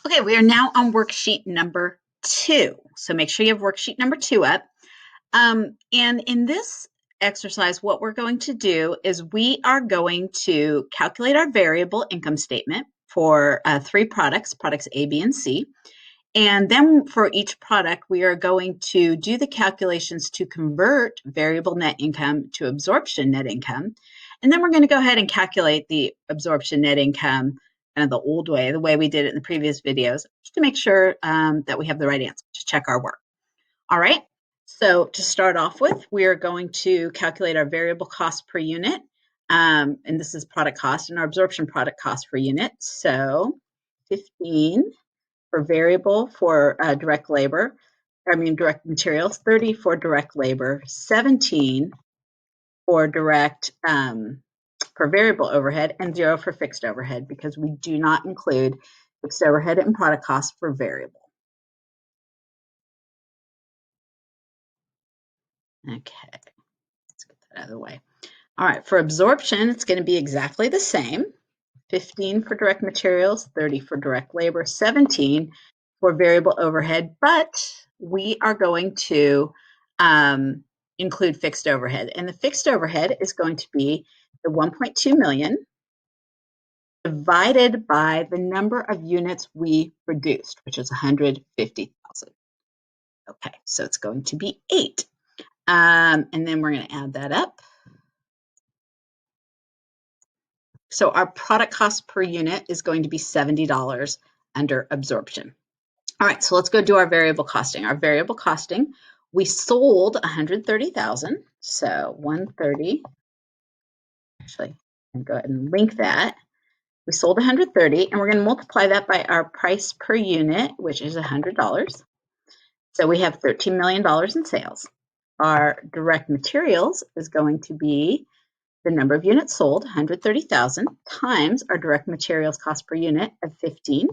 Okay, we are now on worksheet number 2. So make sure you have worksheet number 2 up. And in this exercise, what we're going to do is we are going to calculate our variable income statement for 3 products A, B, and C. And then for each product, we are going to do the calculations to convert variable net income to absorption net income. And then we're going to go ahead and calculate the absorption net income kind of the old way, the way we did it in the previous videos, just to make sure that we have the right answer, to check our work. All right, so to start off with, we are going to calculate our variable cost per unit. And this is product cost and our absorption product cost per unit. So 15 for variable for direct materials, 30 for direct labor, 17 for for variable overhead, and 0 for fixed overhead, because we do not include fixed overhead and product costs for variable. Okay, let's get that out of the way. All right, for absorption, it's going to be exactly the same. 15 for direct materials, 30 for direct labor, 17 for variable overhead, but we are going to include fixed overhead. And the fixed overhead is going to be the 1.2 million divided by the number of units we produced, which is 150,000. Okay, so it's going to be 8. And then we're going to add that up. So our product cost per unit is going to be $70 under absorption. All right, so let's go do our variable costing. Our variable costing, we sold 130,000. So 130, actually, I'm going to go ahead and link that. We sold 130, and we're going to multiply that by our price per unit, which is $100. So we have $13 million in sales. Our direct materials is going to be the number of units sold, 130,000, times our direct materials cost per unit of 15.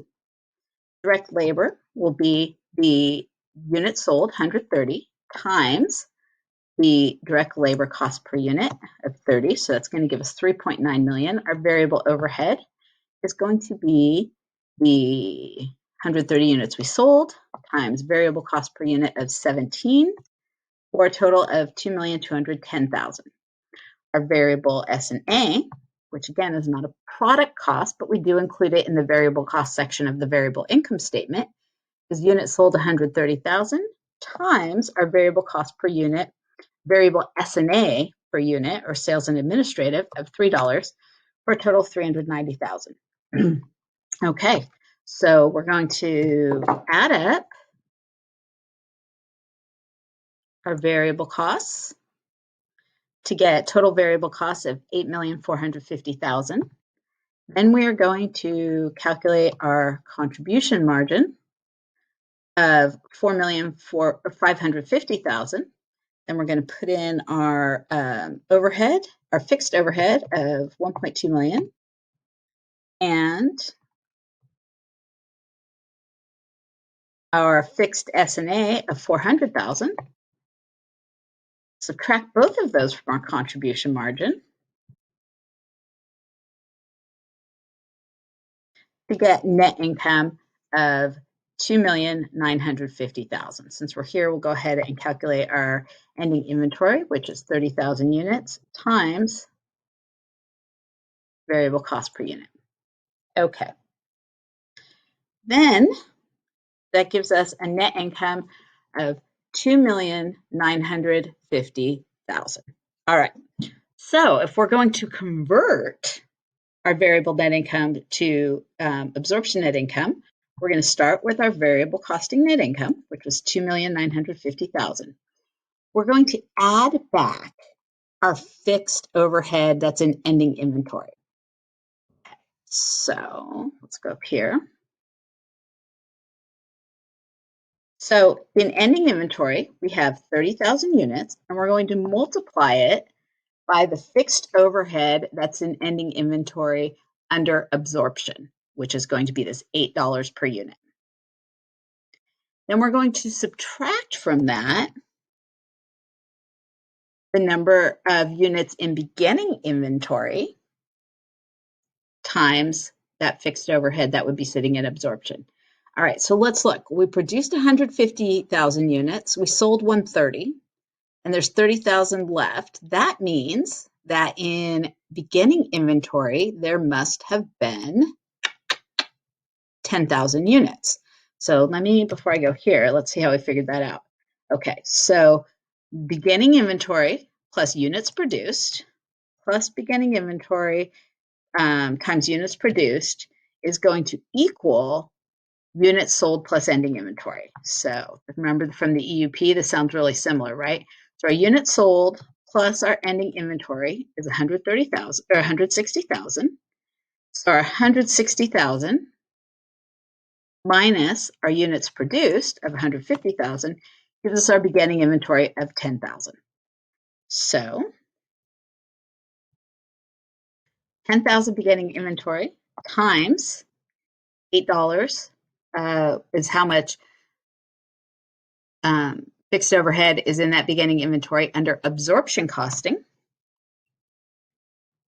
Direct labor will be the units sold, 130, times the direct labor cost per unit of 30. So that's going to give us 3.9 million. Our variable overhead is going to be the 130 units we sold times variable cost per unit of 17, for a total of 2,210,000. Our variable S&A, which again is not a product cost, but we do include it in the variable cost section of the variable income statement, is units sold 130,000 times our variable cost per unit, variable S&A per unit, or sales and administrative, of $3, for a total of 390,000. Okay, so we're going to add up our variable costs to get total variable costs of 8,450,000. Then we are going to calculate our contribution margin of 4,550,000. Then we're going to put in our overhead, our fixed overhead of 1.2 million, and our fixed S&A of 400,000. Subtract both of those from our contribution margin to get net income of 2,950,000. Since we're here, we'll go ahead and calculate our ending inventory, which is 30,000 units, times variable cost per unit. Okay. Then that gives us a net income of 2,950,000. All right. So if we're going to convert our variable net income to absorption net income, we're going to start with our variable costing net income, which was 2,950,000. We're going to add back our fixed overhead that's in ending inventory. So let's go up here. So in ending inventory, we have 30,000 units, and we're going to multiply it by the fixed overhead that's in ending inventory under absorption, which is going to be this $8 per unit. Then we're going to subtract from that the number of units in beginning inventory times that fixed overhead that would be sitting in absorption. All right, so let's look. We produced 150,000 units. We sold 130, and there's 30,000 left. That means that in beginning inventory, there must have been 10,000 units. So before I go here, let's see how we figured that out. Okay, so beginning inventory plus units produced plus beginning inventory times units produced is going to equal units sold plus ending inventory. So remember from the EUP, this sounds really similar, right? So our units sold plus our ending inventory is 130,000 or 160,000. So our 160,000 minus our units produced of 150,000 gives us our beginning inventory of 10,000. So 10,000 beginning inventory times $8 is how much fixed overhead is in that beginning inventory under absorption costing.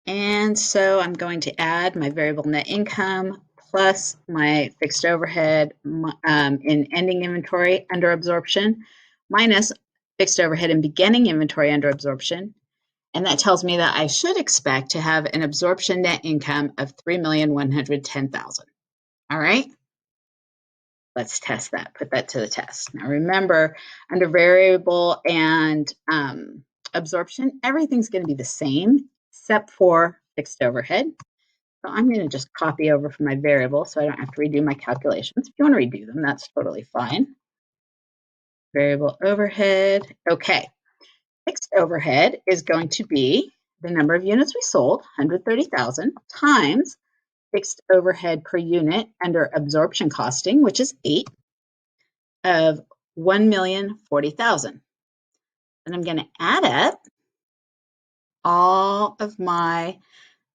And so I'm going to add my variable net income plus my fixed overhead in ending inventory under absorption minus fixed overhead in beginning inventory under absorption. And that tells me that I should expect to have an absorption net income of $3,110,000. All right. Let's test that, put that to the test. Now remember, under variable and absorption, everything's going to be the same except for fixed overhead. So I'm going to just copy over from my variable so I don't have to redo my calculations. If you want to redo them, that's totally fine. Variable overhead. Okay. Fixed overhead is going to be the number of units we sold, 130,000, times fixed overhead per unit under absorption costing, which is 8, of 1,040,000. And I'm going to add up all of my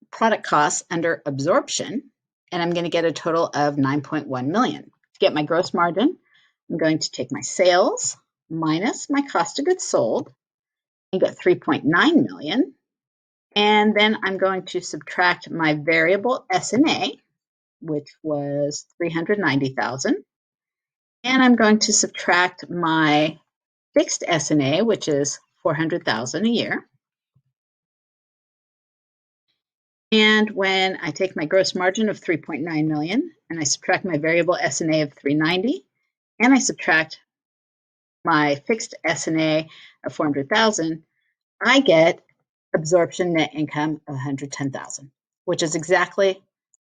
product costs under absorption, and I'm going to get a total of 9.1 million. To get my gross margin, I'm going to take my sales minus my cost of goods sold and get 3.9 million. And then I'm going to subtract my variable S&A, which was 390,000. And I'm going to subtract my fixed S&A, which is 400,000 a year. And when I take my gross margin of 3.9 million and I subtract my variable S&A of 390 and I subtract my fixed S&A of 400,000, I get absorption net income of 110,000, which is exactly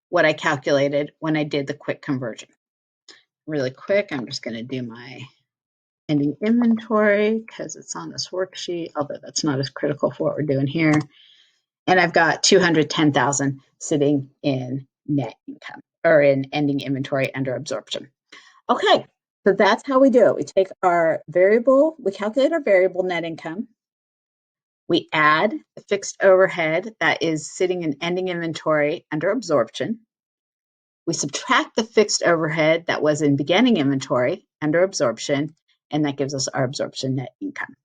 what I calculated when I did the quick conversion. Really quick, I'm just going to do my ending inventory because it's on this worksheet, although that's not as critical for what we're doing here. And I've got 210,000 sitting in net income or in ending inventory under absorption. Okay, so that's how we do it. We take our variable, we calculate our variable net income. We add the fixed overhead that is sitting in ending inventory under absorption. We subtract the fixed overhead that was in beginning inventory under absorption, and that gives us our absorption net income.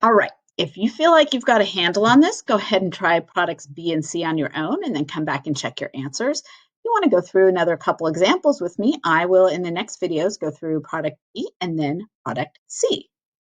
All right, if you feel like you've got a handle on this, go ahead and try products B and C on your own and then come back and check your answers. If you want to go through another couple examples with me, I will in the next videos go through product B and then product C.